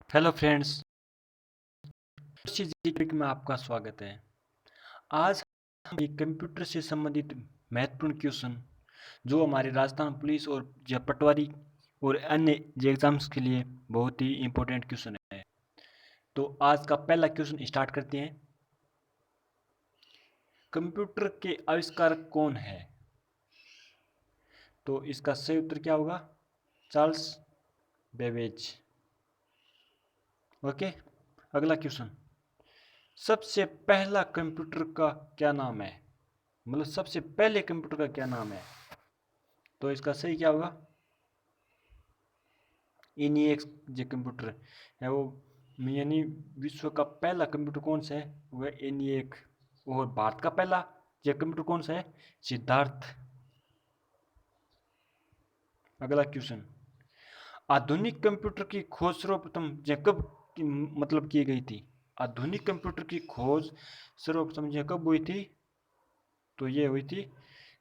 Hello friends, topic में आपका स्वागत है। आज हम एक कंप्यूटर से संबंधित महत्वपूर्ण क्वेश्चन जो हमारे राजस्थान पुलिस और पटवारी और अन्य एग्जाम्स के लिए बहुत ही इम्पोर्टेंट क्वेश्चन है। तो आज का पहला क्वेश्चन स्टार्ट करते हैं। कंप्यूटर के आविष्कारक कौन है? तो इसका सही उत्तर क्या होगा? Charles Babbage. ओके, अगला क्वेश्चन। सबसे पहला कंप्यूटर का क्या नाम है? मतलब सबसे पहले कंप्यूटर का क्या नाम है? तो इसका सही क्या होगा? एनईएक्स जो कंप्यूटर है वो, यानी विश्व का पहला कंप्यूटर कौन सा है? वो है एनईएक्स। और भारत का पहला जो कंप्यूटर कौन सा है? सिद्धार्थ। अगला क्वेश्चन। आधुनिक कंप्यूटर की खोज सर्वप्रथम कब मतलब की गई थी? आधुनिक कंप्यूटर की खोज सर्वप्रथम कब हुई थी? तो ये हुई थी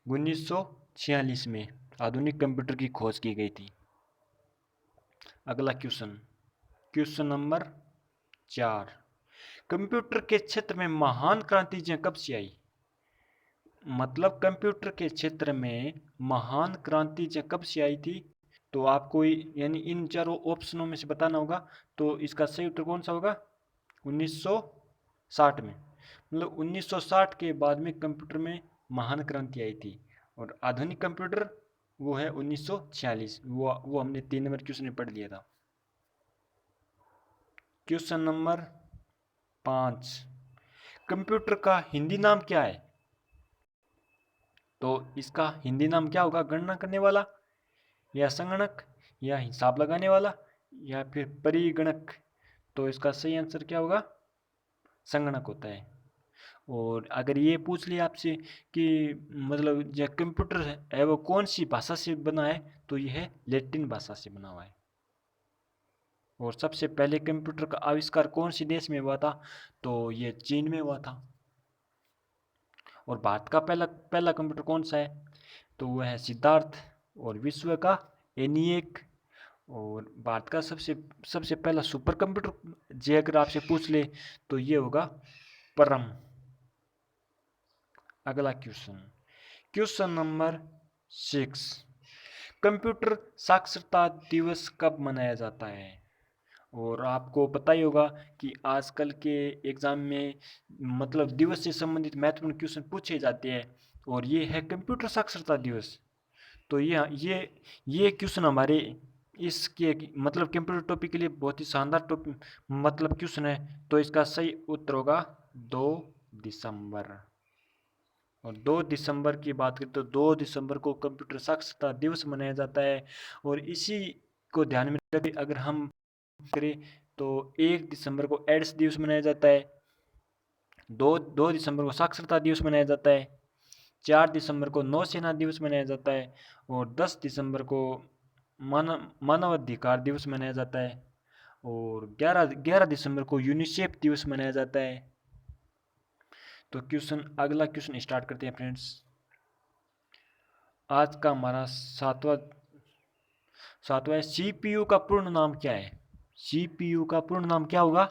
1946 में आधुनिक कंप्यूटर की खोज की गई थी। अगला क्वेश्चन, क्वेश्चन नंबर 4। कंप्यूटर के क्षेत्र में महान क्रांति कब से आई? मतलब कंप्यूटर के क्षेत्र में महान क्रांति कब से आई थी? तो आपको यानी इन चारों ऑप्शनों में से बताना होगा। तो इसका सही उत्तर कौन सा होगा? 1960 में। मतलब 1960 के बाद में कंप्यूटर में महान क्रांति आई थी। और आधुनिक कंप्यूटर वो है 1946। वो हमने 3 नंबर क्वेश्चन में पढ़ लिया था। Question number 5। कंप्यूटर का हिंदी नाम क्या है? तो इसका हिंदी नाम क्या होगा? गणना करने वाला, या संगणक, या हिसाब लगाने वाला, या फिर परिगणक? तो इसका सही आंसर क्या होगा? संगणक होता है। और अगर ये पूछ लिया आपसे कि मतलब जो कंप्यूटर है वो कौन सी भाषा से बना है, तो ये है लैटिन भाषा से बना हुआ है। और सबसे पहले कंप्यूटर का आविष्कार कौन सी देश में हुआ था? तो ये चीन में हुआ था। और भारत का पहला पहला कंप्यूटर कौन सा है? तो वह है सिद्धार्थ। और विश्व का एनिएक। और भारत का सबसे सबसे पहला सुपर कंप्यूटर जे अगर आपसे पूछ ले तो ये होगा परम। अगला क्वेश्चन, क्वेश्चन नंबर 6। कंप्यूटर साक्षरता दिवस कब मनाया जाता है? और आपको पता ही होगा कि आजकल के एग्जाम में मतलब दिवस से संबंधित महत्वपूर्ण क्वेश्चन पूछे जाते हैं। और ये है कंप्यूटर साक्षरता दिवस। तो ये क्वेश्चन हमारे इसके मतलब कंप्यूटर टॉपिक के लिए बहुत ही शानदार टॉपिक मतलब क्वेश्चन है। तो इसका सही उत्तर होगा 2 दिसंबर। और 2 दिसंबर की बात करें तो 2 दिसंबर को कंप्यूटर साक्षरता दिवस मनाया जाता है। और इसी को ध्यान में रखकर अगर हम करें तो 1 दिसंबर को एड्स दिवस मनाया जाता है। दो दिसंबर को साक्षरता दिवस मनाया जाता है। 4 दिसंबर को नौसेना दिवस मनाया जाता है। और 10 दिसंबर को मानवाधिकार दिवस मनाया जाता है। और 11 दिसंबर को यूनिसेफ दिवस मनाया जाता है। तो अगला क्वेश्चन स्टार्ट करते हैं फ्रेंड्स। आज का हमारा सातवां है, सीपीयू का पूर्ण नाम क्या है? सीपीयू का पूर्ण नाम क्या होगा?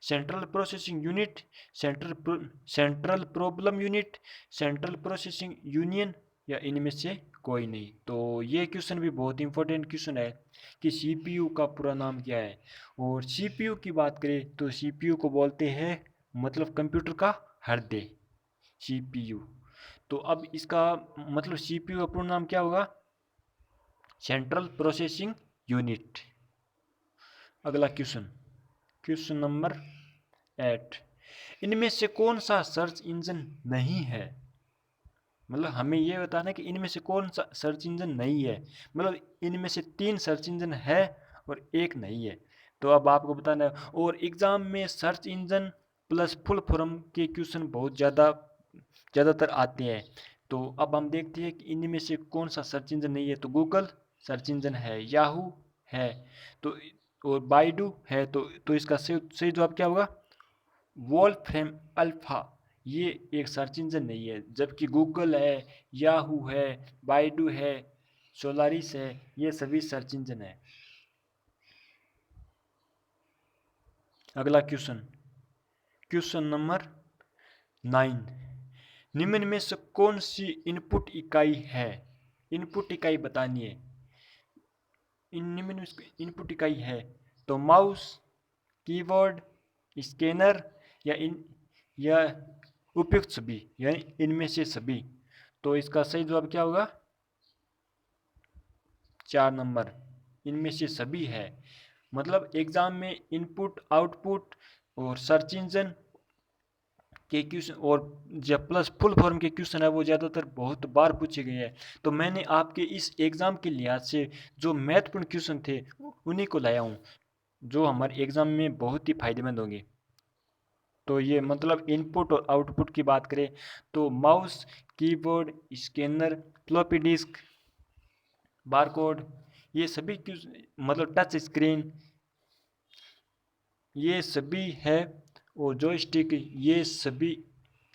Central processing unit, central problem unit, central processing union, या इनमें से कोई नहीं? तो ये क्वेश्चन भी बहुत इंपॉर्टेंट क्वेश्चन है कि सीपीयू का पूरा नाम क्या है। और सीपीयू की बात करें तो सीपीयू को बोलते हैं मतलब कंप्यूटर का हृदय, सीपीयू। तो अब इसका मतलब सीपीयू का पूर्ण नाम क्या होगा? Central processing unit. अगला क्वेश्चन, क्वेश्चन नंबर 8। इनमें से कौन सा सर्च इंजन नहीं है? मतलब हमें ये बताना है कि इनमें से कौन सा सर्च इंजन नहीं है। मतलब इनमें से 3 सर्च इंजन है और एक नहीं है। तो अब आपको बताना है। और एग्जाम में search engine plus full form के क्वेश्चन बहुत ज़्यादातर आते हैं। तो अब हम देखते हैं कि इनमें से कौन सा सर्च इंजन नहीं है। तो गूगल सर्च इंजन है, याहू है, तो और बाइडू है। तो इसका सही जवाब क्या होगा? वोल्फ्रेम अल्फा। ये एक सर्च इंजन नहीं है। जबकि गूगल है, याहू है, बाइडू है, सोलारिस है, ये सभी सर्च इंजन है। अगला क्वेश्चन, क्वेश्चन नंबर 9, निम्न में से कौन सी इनपुट इकाई है? इनपुट इकाई बतानी है। निम्न में इनपुट इकाई है तो माउस, कीबोर्ड, स्कैनर या उपयुक्त सभी, यानी इनमें से सभी। तो इसका सही जवाब क्या होगा? 4 नंबर, इनमें से सभी है। मतलब एग्जाम में इनपुट, आउटपुट और सर्च इंजन के क्वेश्चन और जब प्लस फुल फॉर्म के क्वेश्चन है वो ज़्यादातर बहुत बार पूछे गए हैं। तो मैंने आपके इस एग्ज़ाम के लिहाज से जो महत्वपूर्ण क्वेश्चन थे उन्हीं को लाया हूँ, जो हमारे एग्ज़ाम में बहुत ही फायदेमंद होंगे। तो ये मतलब इनपुट और आउटपुट की बात करें तो mouse, keyboard, scanner, floppy disk, barcode, ये सभी मतलब टच स्क्रीन, ये सभी है, और जॉयस्टिक, ये सभी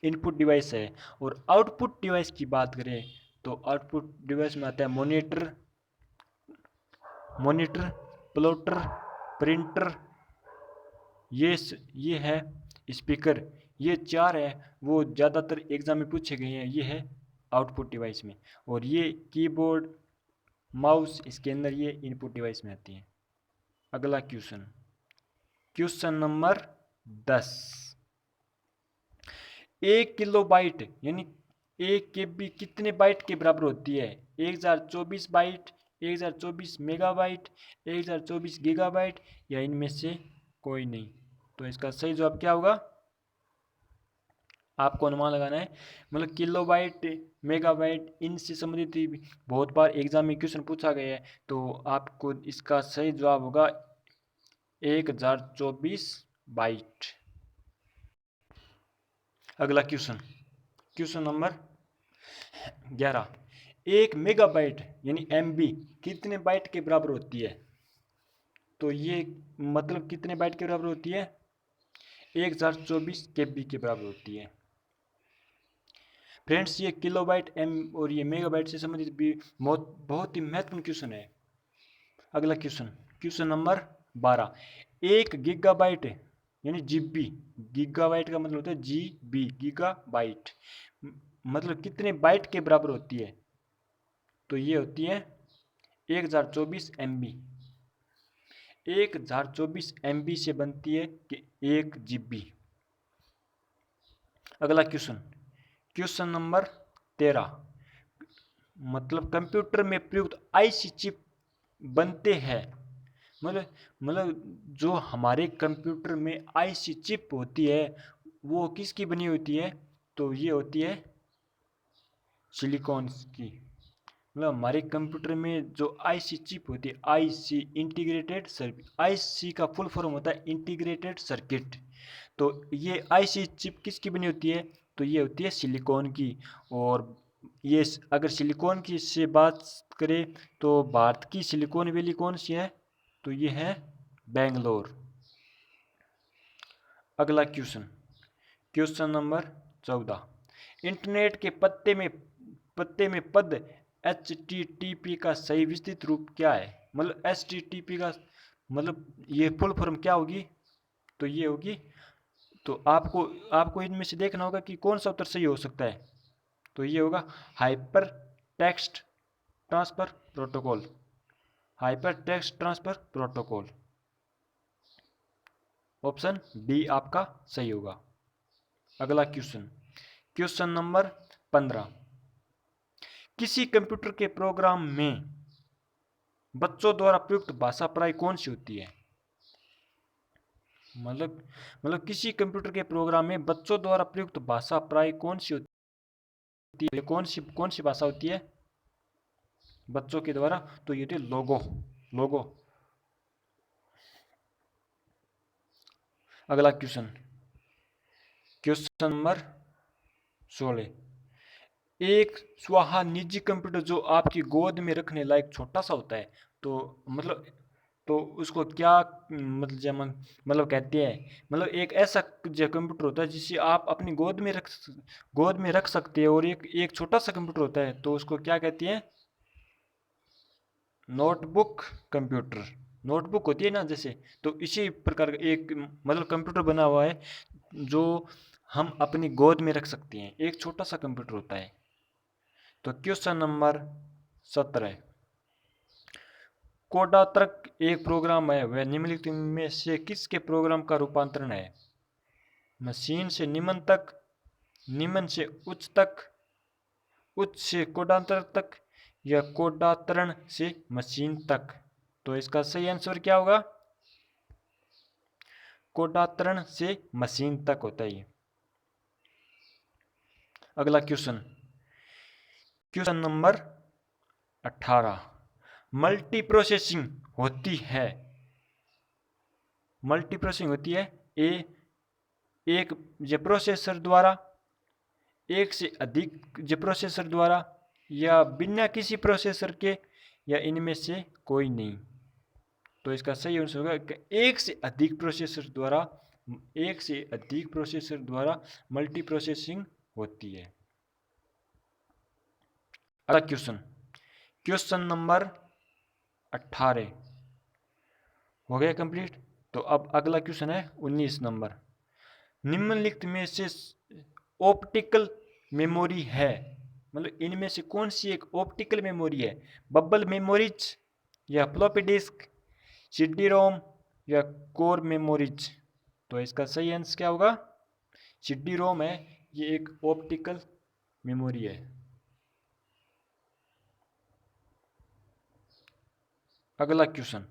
इनपुट डिवाइस है। और आउटपुट डिवाइस की बात करें तो आउटपुट डिवाइस में आता है मॉनिटर, प्लॉटर, प्रिंटर, ये है स्पीकर। ये 4 है, वो ज़्यादातर एग्जाम में पूछे गए हैं, ये है आउटपुट डिवाइस में। और ये कीबोर्ड, माउस, स्कैनर, ये इनपुट डिवाइस में आती है। अगला क्वेश्चन, क्वेश्चन नंबर 10, 1 किलोबाइट यानी 1 KB कितने बाइट के बराबर होती है? 1024 बाइट, 1024 मेगाबाइट, 1024 गीगाबाइट, या इनमें से कोई नहीं। तो इसका सही जवाब क्या होगा? आपको अनुमान लगाना है। मतलब किलोबाइट, मेगाबाइट, इनसे संबंधित बहुत बार एग्जाम में क्वेश्चन पूछा गया है। तो आपको इसका सही जवाब होगा 1024 बाइट। अगला क्वेश्चन, क्वेश्चन नंबर 11, 1 मेगाबाइट यानी MB कितने बाइट के बराबर होती है? तो ये मतलब कितने बाइट के बराबर होती है? 1024 KB के बराबर होती है। फ्रेंड्स, ये किलोबाइट और ये मेगाबाइट से संबंधित भी बहुत ही महत्वपूर्ण क्वेश्चन है। अगला क्वेश्चन, क्वेश्चन नंबर 12, 1 गीगाबाइट यानी GB, गीगाबाइट का मतलब होता है GB, गीगाबाइट, मतलब कितने बाइट के बराबर होती है? तो ये होती है 1024 MB। 1024 MB से बनती है कि 1 GB। अगला क्वेश्चन, क्वेश्चन नंबर 13, मतलब कंप्यूटर में प्रयुक्त IC चिप बनते हैं। मतलब जो हमारे कंप्यूटर में IC चिप होती है वो किसकी बनी होती है? तो ये होती है सिलिकॉन की। मतलब हमारे कंप्यूटर में जो IC चिप होती है, IC इंटीग्रेटेड सर्किट, IC का फुल फॉर्म होता है इंटीग्रेटेड सर्किट। तो ये IC चिप किसकी बनी होती है? तो ये होती है सिलिकॉन की। और ये अगर सिलिकॉन की से बात करें तो भारत की सिलिकॉन वैली कौन सी है? तो ये है बेंगलोर। अगला क्वेश्चन, क्वेश्चन नंबर 14, इंटरनेट के पते में पद HTTP का सही विस्तृत रूप क्या है? मतलब HTTP का मतलब ये फुल फॉर्म क्या होगी? तो ये होगी, तो आपको इनमें से देखना होगा कि कौन सा उत्तर सही हो सकता है। तो ये होगा hyper text transfer protocol, hyper text transfer protocol. Option D आपका सही होगा। अगला क्वेश्चन, क्वेश्चन नंबर 15, किसी कंप्यूटर के प्रोग्राम में बच्चों द्वारा प्रयुक्त भाषा प्राय कौन सी होती है? मतलब किसी कंप्यूटर के प्रोग्राम में बच्चों द्वारा प्रयुक्त भाषा प्राय कौन सी होती है? कौन सी भाषा होती है बच्चों के द्वारा? तो ये होती है लोगो। अगला क्वेश्चन, क्वेश्चन नंबर 16, एक स्वाहा निजी कंप्यूटर जो आपकी गोद में रखने लायक छोटा सा होता है, तो उसको क्या मतलब कहते हैं? मतलब एक ऐसा जो कंप्यूटर होता है जिसे आप अपनी गोद में रख सकते हैं, और एक छोटा सा कंप्यूटर होता है, तो उसको क्या कहते हैं? Notebook computer. नोटबुक होती है ना जैसे, तो इसी प्रकार का एक मतलब कंप्यूटर बना हुआ है जो हम अपनी गोद में रख सकते हैं, एक छोटा सा कंप्यूटर होता है। तो क्वेश्चन नंबर 17, कोडात्रक एक प्रोग्राम है, वह निम्नलिखित में से किसके प्रोग्राम का रूपांतरण है? मशीन से निम्न तक, निम्न से उच्च तक, उच्च से कोडांतर तक, या कोडातरण से मशीन तक। तो इसका सही आंसर क्या होगा? कोडातरण से मशीन तक होता है ये। अगला question, question number 18, multi processing होती है, मल्टी प्रोसेसिंग होती है ए एक जे प्रोसेसर द्वारा, एक से अधिक जे प्रोसेसर द्वारा, या बिना किसी प्रोसेसर के, या इनमें से कोई नहीं। तो इसका सही आंसर होगा कि एक से अधिक प्रोसेसर द्वारा, एक से अधिक प्रोसेसर द्वारा मल्टी प्रोसेसिंग होती है। अगला क्वेश्चन, क्वेश्चन नंबर 18 हो गया कंप्लीट। तो अब अगला क्वेश्चन है 19 नंबर, निम्नलिखित में से ऑप्टिकल मेमोरी है, मतलब इनमें से कौन सी एक ऑप्टिकल मेमोरी है? बबल मेमोरीज, या फ्लॉपी डिस्क, सीडी रोम, या कोर मेमोरीज। तो इसका सही आंसर क्या होगा? सीडी रोम है, ये एक ऑप्टिकल मेमोरी है। अगला क्वेश्चन,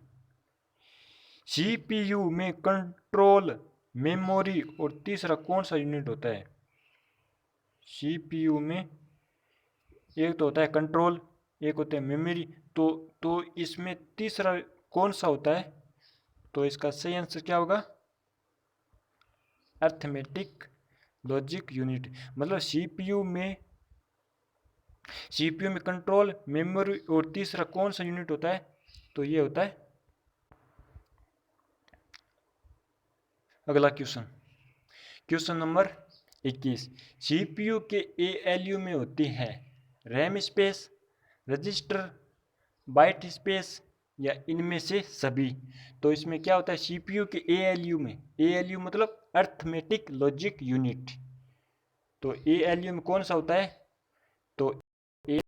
सीपीयू में कंट्रोल, मेमोरी और तीसरा कौन सा यूनिट होता है? सीपीयू में एक तो होता है कंट्रोल, एक होता है मेमोरी, तो इसमें तीसरा कौन सा होता है? तो इसका सही आंसर क्या होगा? Arithmetic logic unit. मतलब सीपीयू में कंट्रोल, मेमोरी और तीसरा कौन सा यूनिट होता है? तो ये होता है। अगला क्वेश्चन, क्वेश्चन नंबर 21, सीपीयू के एएलयू में होती है RAM space, register, byte space, या इनमें से सभी। तो इसमें क्या होता है सीपीयू के एएलयू में? एएलयू मतलब अर्थमेटिक लॉजिक यूनिट। तो एएलयू में कौन सा होता है? तो ए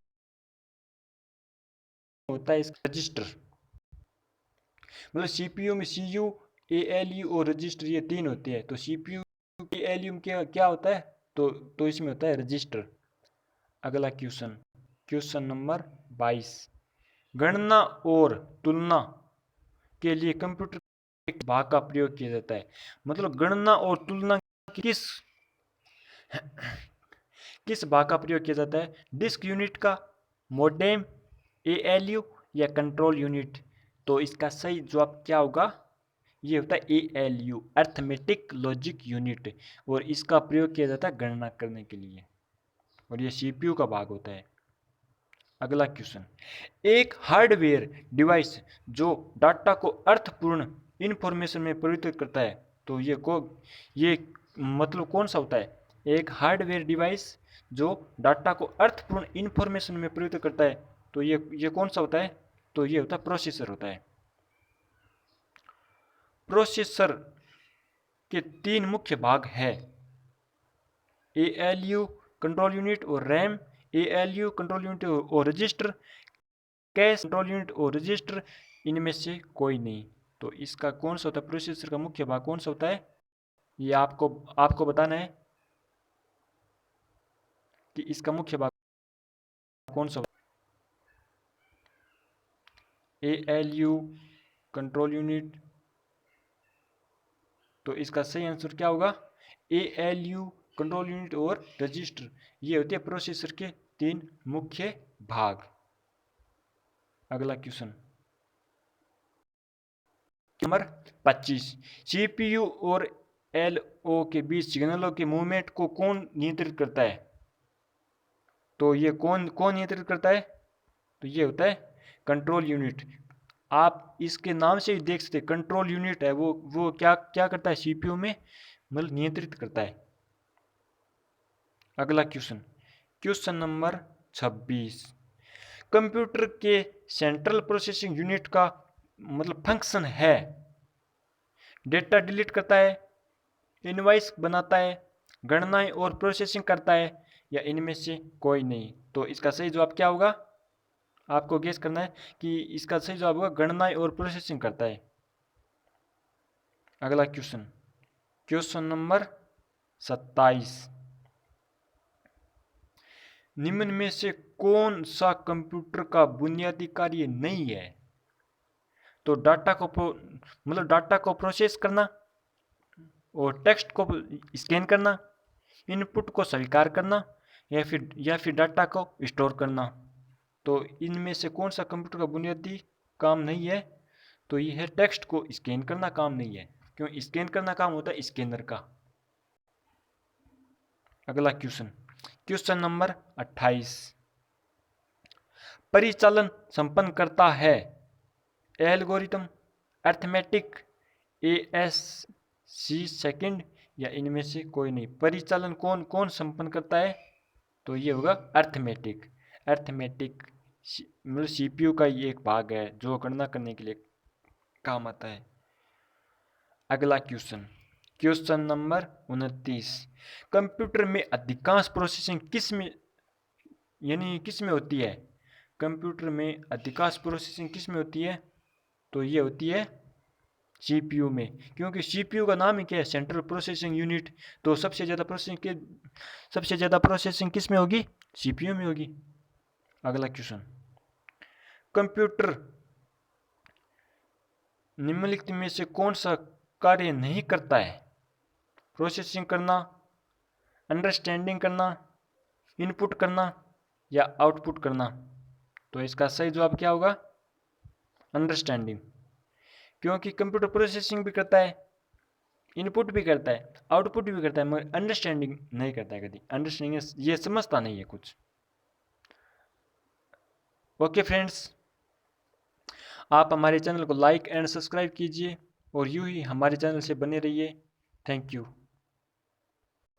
होता है इसका रजिस्टर। मतलब सीपीयू में सीयू, एएलयू और रजिस्टर ये तीन होते हैं। तो सीपीयू के एएलयू में क्या होता है? तो इसमें होता है रजिस्टर। अगला क्वेश्चन, क्वेश्चन नंबर 22, गणना और तुलना के लिए कंप्यूटर एक भाग का प्रयोग किया जाता है। मतलब गणना और तुलना किस किस भाग का प्रयोग किया जाता है? डिस्क यूनिट का, मोडेम, एएलयू, या कंट्रोल यूनिट। तो इसका सही जवाब क्या होगा? ये होता है एएलयू, अर्थमेटिक लॉजिक यूनिट, और इसका प्रयोग किया जाता है गणना करने के लिए, और ये सीपीयू का भाग होता है। अगला क्वेश्चन, एक हार्डवेयर डिवाइस जो डाटा को अर्थपूर्ण इंफॉर्मेशन में परिवर्तित करता है, तो ये मतलब कौन सा होता है? एक हार्डवेयर डिवाइस जो डाटा को अर्थपूर्ण इंफॉर्मेशन में परिवर्तित करता है, तो ये कौन सा होता है? तो ये होता है प्रोसेसर होता है। प्रोसेसर के तीन मुख्य भाग है, एएलयू कंट्रोल यूनिट और रैम, एएलयू कंट्रोल यूनिट और रजिस्टर, कैश कंट्रोल यूनिट और रजिस्टर, इनमें से कोई नहीं। तो इसका कौन सा होता है? प्रोसेसर का मुख्य भाग कौन सा होता है? ये आपको बताना है कि इसका मुख्य भाग कौन सा होता है? ALU control unit. तो इसका सही आंसर क्या होगा? एएलयू कंट्रोल यूनिट और रजिस्टर, ये होते हैं प्रोसेसर के तीन मुख्य भाग। अगला क्वेश्चन नंबर 25, सीपीयू और एलओ के बीच सिग्नलों के मूवमेंट को कौन नियंत्रित करता है? तो ये कौन कौन नियंत्रित करता है? तो ये होता है कंट्रोल यूनिट। आप इसके नाम से ही देख सकते हैं, कंट्रोल यूनिट है वो क्या क्या करता है सीपीयू में, मतलब नियंत्रित करता है। अगला क्वेश्चन, क्वेश्चन नंबर 26, कंप्यूटर के सेंट्रल प्रोसेसिंग यूनिट का मतलब फंक्शन है। डेटा डिलीट करता है, इनवॉइस बनाता है, गणनाएं और प्रोसेसिंग करता है, या इनमें से कोई नहीं। तो इसका सही जवाब क्या होगा, आपको गेस करना है कि इसका सही जवाब होगा गणनाएं और प्रोसेसिंग करता है। अगला क्वेश्चन, क्वेश्चन नंबर 27, निम्न में से कौन सा कंप्यूटर का बुनियादी कार्य नहीं है? तो डाटा को प्रोसेस करना, और टेक्स्ट को स्कैन करना, इनपुट को स्वीकार करना, या फिर डाटा को स्टोर करना। तो इनमें से कौन सा कंप्यूटर का बुनियादी काम नहीं है? तो ये है टेक्स्ट को स्कैन करना काम नहीं है, क्यों? स्कैन करना काम होता है स्कैनर का। अगला क्वेश्चन, क्वेश्चन नंबर 28, परिचालन संपन्न करता है एल्गोरिथम, अर्थमेटिक, ASC सेकंड, या इनमें से कोई नहीं। परिचालन कौन कौन संपन्न करता है? तो ये होगा अर्थमेटिक। अर्थमेटिक मतलब CPU का ये एक भाग है जो गणना करने के लिए काम आता है। अगला क्वेश्चन, क्वेश्चन नंबर 29, कंप्यूटर में अधिकांश प्रोसेसिंग किस में होती है? कंप्यूटर में अधिकांश प्रोसेसिंग किस में होती है? तो ये होती है CPU में, क्योंकि CPU का नाम ही क्या है, सेंट्रल प्रोसेसिंग यूनिट। तो सबसे ज़्यादा प्रोसेसिंग किस में होगी? CPU में होगी। अगला क्वेश्चन, कंप्यूटर निम्नलिखित में से कौन सा कार्य नहीं करता है? प्रोसेसिंग करना, अंडरस्टैंडिंग करना, इनपुट करना, या आउटपुट करना। तो इसका सही जवाब क्या होगा? अंडरस्टैंडिंग, क्योंकि कंप्यूटर प्रोसेसिंग भी करता है, इनपुट भी करता है, आउटपुट भी करता है, मगर अंडरस्टैंडिंग नहीं करता है कभी। अंडरस्टैंडिंग ये समझता नहीं है कुछ। ओके फ्रेंड्स, आप हमारे चैनल को लाइक एंड सब्सक्राइब कीजिए और यूं ही हमारे चैनल से बने रहिए। Thank you.